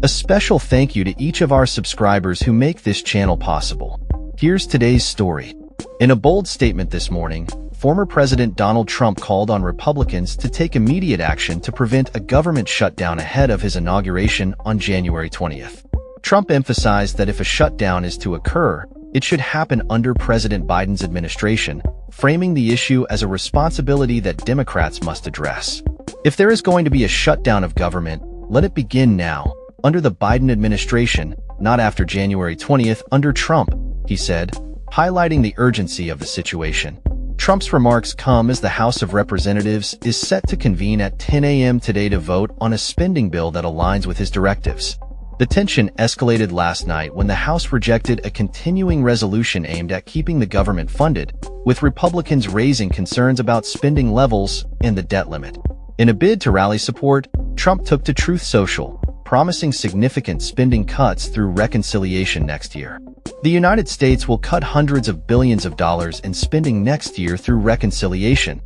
A special thank you to each of our subscribers who make this channel possible. Here's today's story. In a bold statement this morning, former President Donald Trump called on Republicans to take immediate action to prevent a government shutdown ahead of his inauguration on January 20th. Trump emphasized that if a shutdown is to occur, it should happen under President Biden's administration, framing the issue as a responsibility that Democrats must address. If there is going to be a shutdown of government, let it begin now, under the Biden administration, not after January 20th under Trump, he said, highlighting the urgency of the situation. Trump's remarks come as the House of Representatives is set to convene at 10 a.m. today to vote on a spending bill that aligns with his directives. The tension escalated last night when the House rejected a continuing resolution aimed at keeping the government funded, with Republicans raising concerns about spending levels and the debt limit. In a bid to rally support, Trump took to Truth Social, promising significant spending cuts through reconciliation next year. The United States will cut hundreds of billions of dollars in spending next year through reconciliation,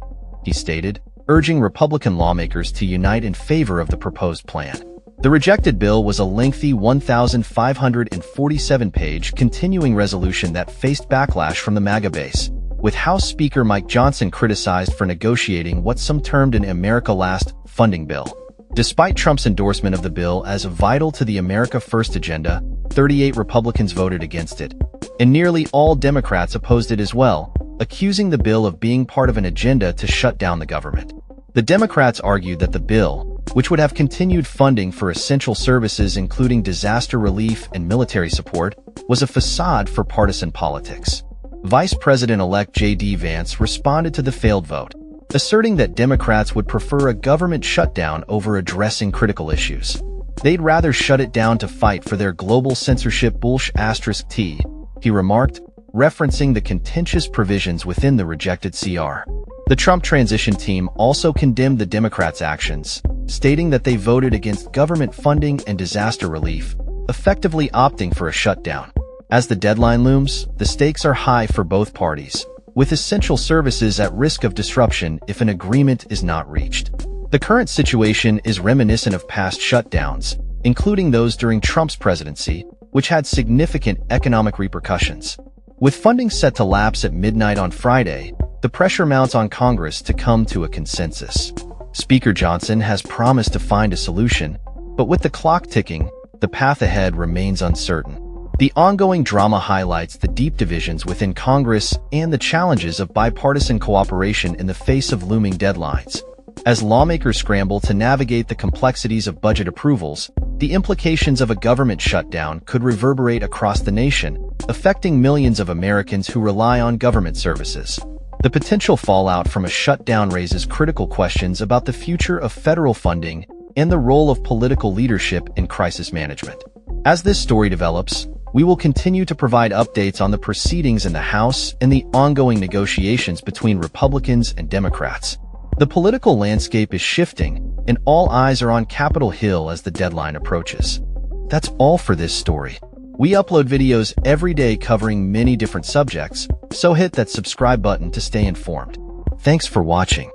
he stated, urging Republican lawmakers to unite in favor of the proposed plan. The rejected bill was a lengthy 1,547-page continuing resolution that faced backlash from the MAGA base, with House Speaker Mike Johnson criticized for negotiating what some termed an America Last funding bill. Despite Trump's endorsement of the bill as vital to the America First agenda, 38 Republicans voted against it, and nearly all Democrats opposed it as well, accusing the bill of being part of an agenda to shut down the government. The Democrats argued that the bill, which would have continued funding for essential services including disaster relief and military support, was a facade for partisan politics. Vice President-elect J.D. Vance responded to the failed vote, asserting that Democrats would prefer a government shutdown over addressing critical issues. They'd rather shut it down to fight for their global censorship *T, he remarked, referencing the contentious provisions within the rejected CR. The Trump transition team also condemned the Democrats' actions, stating that they voted against government funding and disaster relief, effectively opting for a shutdown. As the deadline looms, the stakes are high for both parties, with essential services at risk of disruption if an agreement is not reached. The current situation is reminiscent of past shutdowns, including those during Trump's presidency, which had significant economic repercussions. With funding set to lapse at midnight on Friday, the pressure mounts on Congress to come to a consensus. Speaker Johnson has promised to find a solution, but with the clock ticking, the path ahead remains uncertain. The ongoing drama highlights the deep divisions within Congress and the challenges of bipartisan cooperation in the face of looming deadlines. As lawmakers scramble to navigate the complexities of budget approvals, the implications of a government shutdown could reverberate across the nation, affecting millions of Americans who rely on government services. The potential fallout from a shutdown raises critical questions about the future of federal funding and the role of political leadership in crisis management. As this story develops, we will continue to provide updates on the proceedings in the House and the ongoing negotiations between Republicans and Democrats. The political landscape is shifting, and all eyes are on Capitol Hill as the deadline approaches. That's all for this story. We upload videos every day covering many different subjects, so hit that subscribe button to stay informed. Thanks for watching.